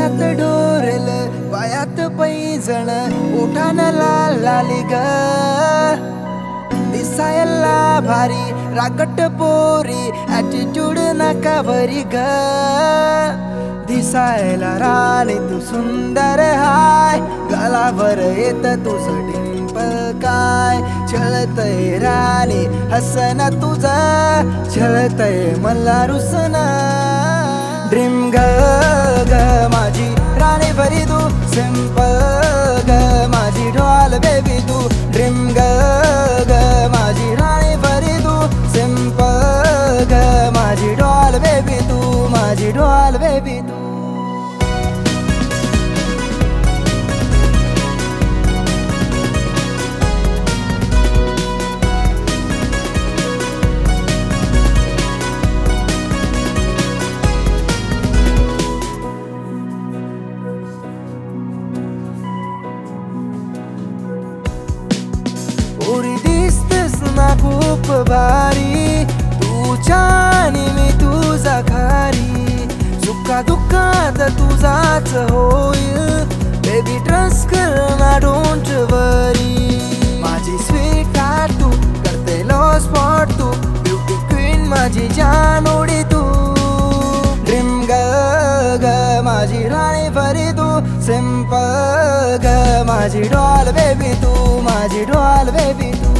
गळ्यात डोरेल पायात पैंजण ओठान लाल लाली ग दिसायला भारी रागट पोरी ॲटिट्यूड नका भरी ग दिसायला राणी तू सुंदर हाय गलावर येत तुझं डिंपल काय छळतय राणी हसन तुझं छळतय मला रुसन ड्रीम ग माझी राणी भरी तू सिंपल ग माझी ढोल बेबी तू ड्रीम ग माझी राणी भरी तू सिंपल ग माझी ढोल बेबी तू माझी ढोल बेबी तू पोरी दिसतेस ना खूप भारी तू छान मी तुझा खारी सुखा दुःखात तुझाच होईल बेबी ट्रस्ट कर ना डोंट वरी माझी स्वीट हार्ट तू करते लो स्पॉट तू ब्युटी क्वीन माझी जानोडी तू ड्रीम ग माझी राणी भरी तू सिंपल ग माझी डॉल बेबी तू माझी डॉल बेबी तू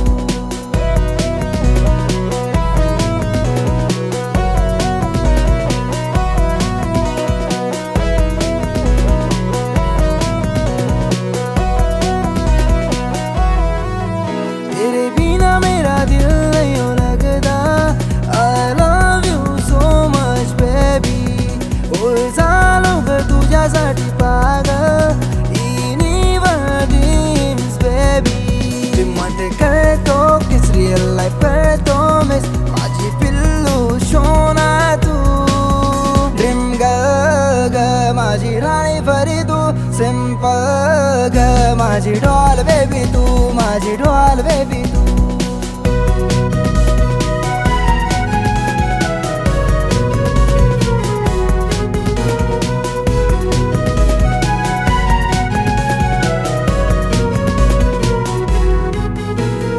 तेरे बिना मेरा दिल नहीं हो लगता I love you so much baby ओय झालो ग तुझ्यासाठी पागल करतो किस रियल लाईफ करतो मिस माझी पिल्लू शोना तू ड्रीम ग माझी राणी भरी तू सिंपल ग माझी डॉल बेबी तू माझी डॉल बेबी तू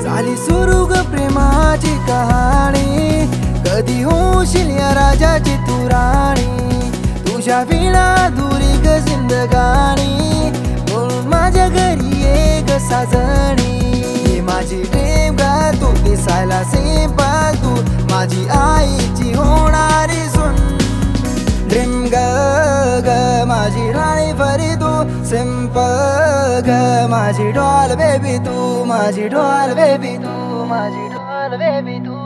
झाली सुरू ग प्रेमाची कहाणी कधी होशील या राजाची तू राणी तुझ्या विना दुरी ग जिंदगानी म्हणून माझ्या घरी ये ग साजणी माझी ड्रीम ग तू दिसायला सिंपल तू माझी आईची होणारी सून ड्रीम ग माझी राणी भरी तू सिंपल ग माझी डॉल बेबी तू माझी डॉल बेबी तू माझी डॉल बेबी तू